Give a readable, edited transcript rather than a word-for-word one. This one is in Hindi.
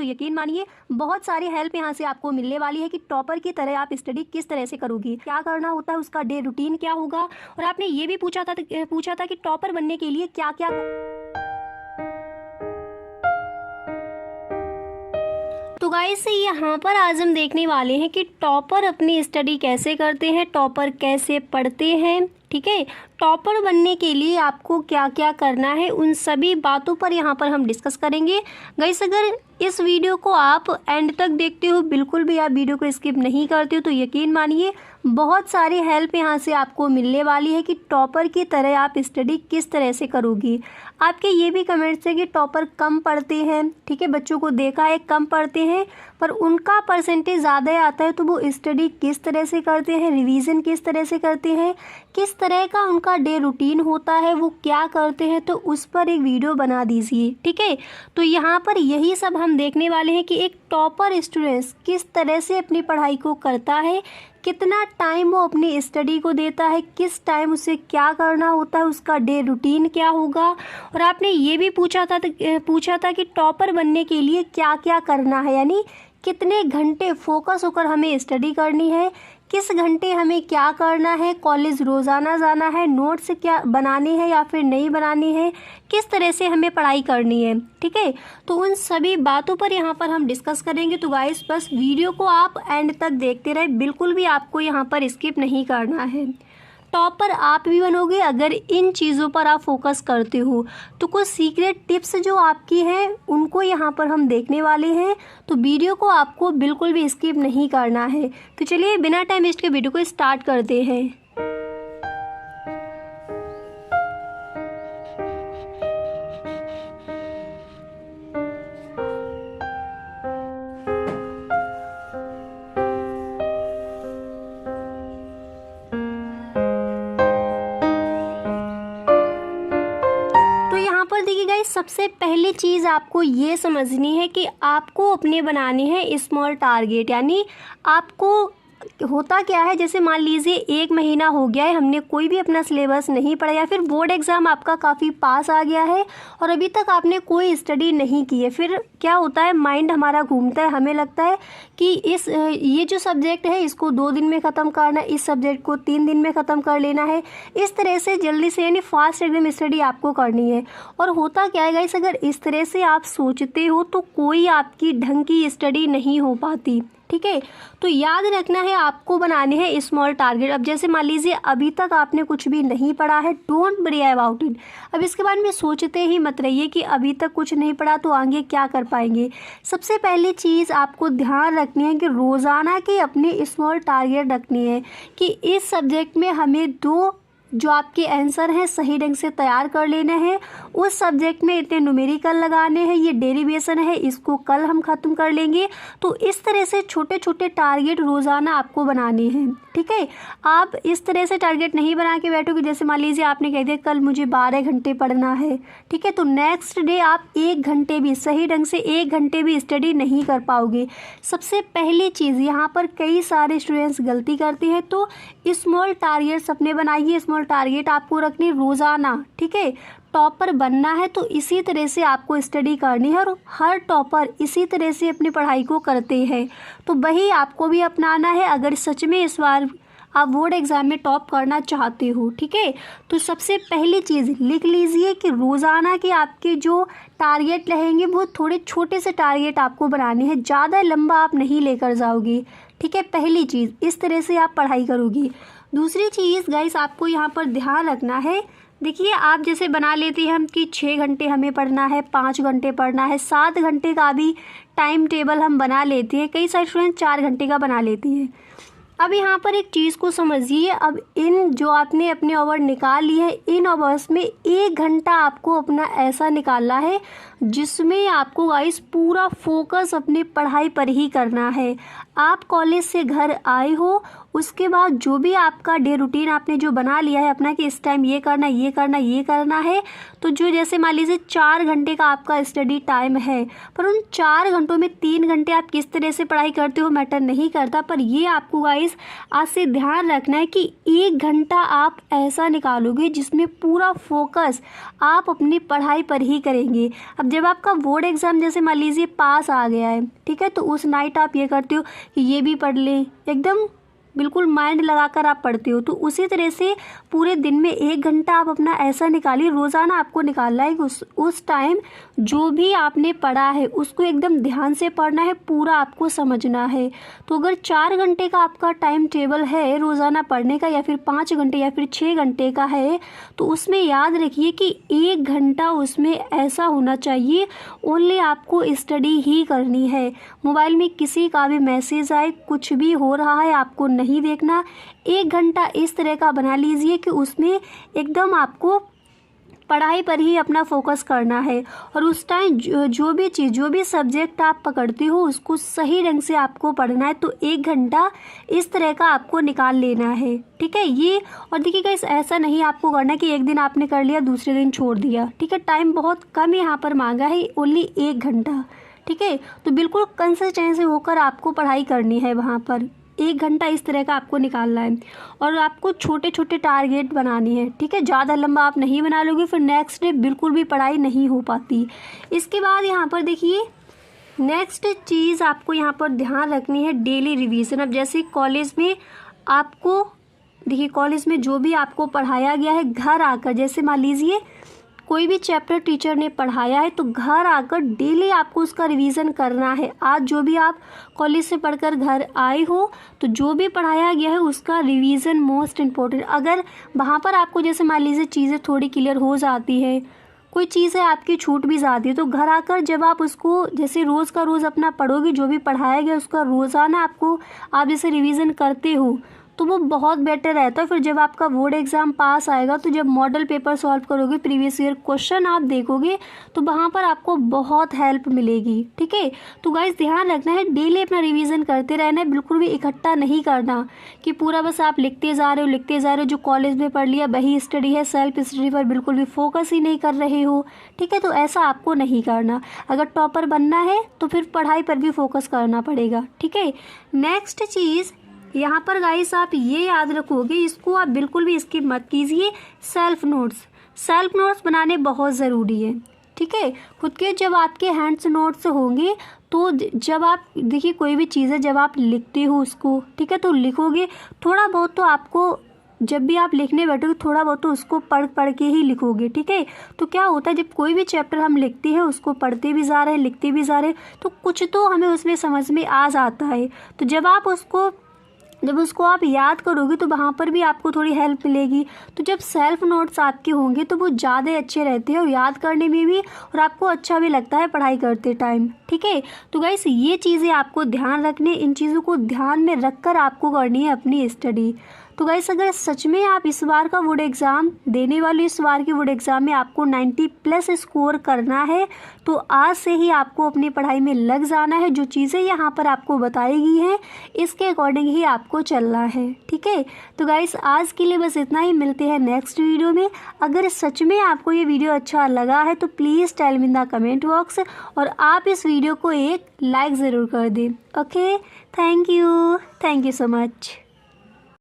यकीन मानिए बहुत सारी हेल्प यहाँ से आपको मिलने वाली है कि टॉपर की तरह आप स्टडी किस तरह से करोगी, क्या करना होता है, उसका डे रूटीन क्या होगा। और आपने ये भी पूछा था कि टॉपर बनने के लिए क्या क्या। तो गाइस यहाँ पर आज हम देखने वाले हैं कि टॉपर अपनी स्टडी कैसे करते हैं, टॉपर कैसे पढ़ते हैं। ठीक है, टॉपर बनने के लिए आपको क्या क्या करना है, उन सभी बातों पर यहाँ पर हम डिस्कस करेंगे। गाइस अगर इस वीडियो को आप एंड तक देखते हो, बिल्कुल भी आप वीडियो को स्किप नहीं करते हो, तो यकीन मानिए बहुत सारी हेल्प यहाँ से आपको मिलने वाली है कि टॉपर की तरह आप स्टडी किस तरह से करोगी। आपके ये भी कमेंट्स है कि टॉपर कम पढ़ते हैं, ठीक है, बच्चों को देखा है कम पढ़ते हैं, पर उनका परसेंटेज ज़्यादा आता है, तो वो स्टडी किस तरह से करते हैं, रिवीजन किस तरह से करते हैं, किस तरह का उनका डे रूटीन होता है, वो क्या करते हैं, तो उस पर एक वीडियो बना दीजिए। ठीक है, तो यहाँ पर यही सब हम देखने वाले हैं कि एक टॉपर स्टूडेंट्स किस तरह से अपनी पढ़ाई को करता है, कितना टाइम वो अपनी स्टडी को देता है, किस टाइम उसे क्या करना होता है, उसका डे रूटीन क्या होगा। और आपने ये भी पूछा था कि टॉपर बनने के लिए क्या क्या करना है, यानी कितने घंटे फोकस होकर हमें स्टडी करनी है, किस घंटे हमें क्या करना है, कॉलेज रोज़ाना जाना है, नोट्स क्या बनाने हैं या फिर नहीं बनाने हैं, किस तरह से हमें पढ़ाई करनी है। ठीक है, तो उन सभी बातों पर यहाँ पर हम डिस्कस करेंगे। तो गाइस बस वीडियो को आप एंड तक देखते रहे, बिल्कुल भी आपको यहाँ पर स्किप नहीं करना है। टॉपर आप भी बनोगे अगर इन चीज़ों पर आप फोकस करते हो। तो कुछ सीक्रेट टिप्स जो आपकी हैं उनको यहाँ पर हम देखने वाले हैं, तो वीडियो को आपको बिल्कुल भी स्किप नहीं करना है। तो चलिए बिना टाइम वेस्ट के वीडियो को स्टार्ट करते हैं। सबसे पहली चीज़ आपको ये समझनी है कि आपको अपने बनाने हैं स्मॉल टारगेट, यानी आपको होता क्या है, जैसे मान लीजिए 1 महीना हो गया है, हमने कोई भी अपना सिलेबस नहीं पढ़ा या फिर बोर्ड एग्ज़ाम आपका काफ़ी पास आ गया है और अभी तक आपने कोई स्टडी नहीं की है। फिर क्या होता है, माइंड हमारा घूमता है, हमें लगता है कि ये जो सब्जेक्ट है इसको 2 दिन में ख़त्म करना है, इस सब्जेक्ट को 3 दिन में ख़त्म कर लेना है। इस तरह से जल्दी से यानी फास्ट एकदम स्टडी आपको करनी है। और होता क्या है गाइस, अगर इस तरह से आप सोचते हो तो कोई आपकी ढंग की स्टडी नहीं हो पाती। ठीक है, तो याद रखना है आपको बनाने हैं स्मॉल टारगेट। अब जैसे मान लीजिए अभी तक आपने कुछ भी नहीं पढ़ा है, डोंट वरी अबाउट इट। अब इसके बारे में सोचते ही मत रहिए कि अभी तक कुछ नहीं पढ़ा तो आगे क्या कर पाएंगे। सबसे पहली चीज़ आपको ध्यान रखनी है कि रोज़ाना की अपनी स्मॉल टारगेट रखनी है कि इस सब्जेक्ट में हमें 2 जो आपके आंसर हैं सही ढंग से तैयार कर लेने हैं, उस सब्जेक्ट में इतने न्यूमेरिकल लगाने हैं, ये डेरिवेशन है इसको कल हम ख़त्म कर लेंगे। तो इस तरह से छोटे छोटे टारगेट रोज़ाना आपको बनाने हैं। ठीक है, आप इस तरह से टारगेट नहीं बना के बैठोगे, जैसे मान लीजिए आपने कह दिया कल मुझे 12 घंटे पढ़ना है, ठीक है, तो नेक्स्ट डे आप 1 घंटे भी सही ढंग से 1 घंटे भी स्टडी नहीं कर पाओगे। सबसे पहली चीज़ यहाँ पर कई सारे स्टूडेंट्स गलती करते हैं, तो स्मॉल टारगेट्स अपने बनाइए, स्मॉल टारगेट आपको रखनी रोज़ाना। ठीक है, टॉपर बनना है तो इसी तरह से आपको स्टडी करनी है और हर टॉपर इसी तरह से अपनी पढ़ाई को करते हैं, तो वही आपको भी अपनाना है अगर सच में इस बार आप बोर्ड एग्ज़ाम में टॉप करना चाहते हो। ठीक है, तो सबसे पहली चीज़ लिख लीजिए कि रोज़ाना के आपके जो टारगेट रहेंगे वो थोड़े छोटे से टारगेट आपको बनाने हैं, ज़्यादा लंबा आप नहीं लेकर जाओगे। ठीक है, पहली चीज़ इस तरह से आप पढ़ाई करोगी। दूसरी चीज़ गाइस आपको यहाँ पर ध्यान रखना है, देखिए आप जैसे बना लेते हैं हम कि 6 घंटे हमें पढ़ना है, 5 घंटे पढ़ना है, 7 घंटे का भी टाइम टेबल हम बना लेते हैं, कई सारे स्टूडेंट 4 घंटे का बना लेते हैं। अब यहाँ पर एक चीज़ को समझिए, अब इन जो आपने अपने आवर निकाल लिए हैं, इन आवर्स में 1 घंटा आपको अपना ऐसा निकालना है जिसमें आपको गाइस पूरा फोकस अपनी पढ़ाई पर ही करना है। आप कॉलेज से घर आए हो, उसके बाद जो भी आपका डे रूटीन आपने जो बना लिया है अपना कि इस टाइम ये करना ये करना ये करना है, तो जो जैसे मान लीजिए 4 घंटे का आपका स्टडी टाइम है, पर उन 4 घंटों में 3 घंटे आप किस तरह से पढ़ाई करते हो मैटर नहीं करता, पर ये आपको गाइस आज से ध्यान रखना है कि 1 घंटा आप ऐसा निकालोगे जिसमें पूरा फोकस आप अपनी पढ़ाई पर ही करेंगे। अब जब आपका बोर्ड एग्ज़ाम जैसे मान लीजिए पास आ गया है, ठीक है, तो उस नाइट आप ये करते हो कि ये भी पढ़ लें, एकदम बिल्कुल माइंड लगाकर आप पढ़ते हो। तो उसी तरह से पूरे दिन में 1 घंटा आप अपना ऐसा निकालिए, रोज़ाना आपको निकालना है कि उस टाइम जो भी आपने पढ़ा है उसको एकदम ध्यान से पढ़ना है, पूरा आपको समझना है। तो अगर 4 घंटे का आपका टाइम टेबल है रोज़ाना पढ़ने का, या फिर 5 घंटे या फिर 6 घंटे का है, तो उसमें याद रखिए कि 1 घंटा उसमें ऐसा होना चाहिए ओनली आपको स्टडी ही करनी है। मोबाइल में किसी का भी मैसेज आए, कुछ भी हो रहा है, आपको नहीं देखना। 1 घंटा इस तरह का बना लीजिए कि उसमें एकदम आपको पढ़ाई पर ही अपना फोकस करना है, और उस टाइम जो भी चीज़ जो भी सब्जेक्ट आप पकड़ते हो उसको सही ढंग से आपको पढ़ना है। तो 1 घंटा इस तरह का आपको निकाल लेना है, ठीक है ये। और देखिएगा ऐसा नहीं आपको करना है कि एक दिन आपने कर लिया दूसरे दिन छोड़ दिया, ठीक है। टाइम बहुत कम यहाँ पर मांगा है, ओनली 1 घंटा, ठीक है। तो बिल्कुल कंसिस्टेंसी होकर आपको पढ़ाई करनी है वहाँ पर। 1 घंटा इस तरह का आपको निकालना है, और आपको छोटे छोटे टारगेट बनानी है, ठीक है। ज़्यादा लंबा आप नहीं बना लोगे फिर नेक्स्ट डे बिल्कुल भी पढ़ाई नहीं हो पाती। इसके बाद यहाँ पर देखिए नेक्स्ट चीज़ आपको यहाँ पर ध्यान रखनी है, डेली रिवीजन। अब जैसे कॉलेज में आपको देखिए, कॉलेज में जो भी आपको पढ़ाया गया है घर आकर, जैसे मान लीजिए कोई भी चैप्टर टीचर ने पढ़ाया है तो घर आकर डेली आपको उसका रिवीजन करना है। आज जो भी आप कॉलेज से पढ़कर घर आए हो तो जो भी पढ़ाया गया है उसका रिवीजन मोस्ट इम्पोर्टेंट। अगर वहाँ पर आपको जैसे मान लीजिए चीज़ें थोड़ी क्लियर हो जाती है, कोई चीज़ है आपकी छूट भी जाती है, तो घर आकर जब आप उसको जैसे रोज़ का रोज़ अपना पढ़ोगे, जो भी पढ़ाया गया उसका रोज़ाना आपको आप जैसे रिवीजन करते हो तो वो बहुत बेटर रहता है। फिर जब आपका बोर्ड एग्ज़ाम पास आएगा तो जब मॉडल पेपर सॉल्व करोगे, प्रीवियस ईयर क्वेश्चन आप देखोगे तो वहाँ पर आपको बहुत हेल्प मिलेगी, ठीक है। तो गाइस ध्यान रखना है, डेली अपना रिवीजन करते रहना है, बिल्कुल भी इकट्ठा नहीं करना कि पूरा बस आप लिखते जा रहे हो, जो कॉलेज में पढ़ लिया वही स्टडी है, सेल्फ स्टडी पर बिल्कुल भी फोकस ही नहीं कर रहे हो, ठीक है। तो ऐसा आपको नहीं करना। अगर टॉपर बनना है तो फिर पढ़ाई पर भी फोकस करना पड़ेगा, ठीक है। नेक्स्ट चीज़ यहाँ पर गाइस आप ये याद रखोगे, इसको आप बिल्कुल भी स्किप मत कीजिए, सेल्फ नोट्स बनाने बहुत ज़रूरी है, ठीक है। खुद के जब आपके हैंड्स नोट्स होंगे तो जब आप देखिए कोई भी चीज़ है जब आप लिखते हो उसको, ठीक है, तो लिखोगे थोड़ा बहुत, तो आपको जब भी आप लिखने बैठोगे थोड़ा बहुत तो उसको पढ़ के ही लिखोगे, ठीक है। तो क्या होता है जब कोई भी चैप्टर हम लिखते हैं उसको पढ़ते भी जा रहे हैं लिखते भी जा रहे हैं तो कुछ तो हमें उसमें समझ में आ जाता है। तो जब उसको आप याद करोगे तो वहाँ पर भी आपको थोड़ी हेल्प मिलेगी। तो जब सेल्फ नोट्स आपके होंगे तो वो ज़्यादा अच्छे रहते हैं और याद करने में भी, और आपको अच्छा भी लगता है पढ़ाई करते टाइम, ठीक है। तो गाइस ये चीज़ें आपको ध्यान रखनी, इन चीज़ों को ध्यान में रखकर आपको करनी है अपनी स्टडी। तो गाइस अगर सच में आप इस बार का बोर्ड एग्ज़ाम देने वाले, इस बार के बोर्ड एग्ज़ाम में आपको 90+ स्कोर करना है तो आज से ही आपको अपनी पढ़ाई में लग जाना है। जो चीज़ें यहाँ पर आपको बताई गई हैं इसके अकॉर्डिंग ही आपको चलना है, ठीक है। तो गाइस आज के लिए बस इतना ही, मिलते हैं नेक्स्ट वीडियो में। अगर सच में आपको ये वीडियो अच्छा लगा है तो please tell me in the comment box, और आप इस वीडियो को एक लाइक ज़रूर कर दें। Okay, thank you so much.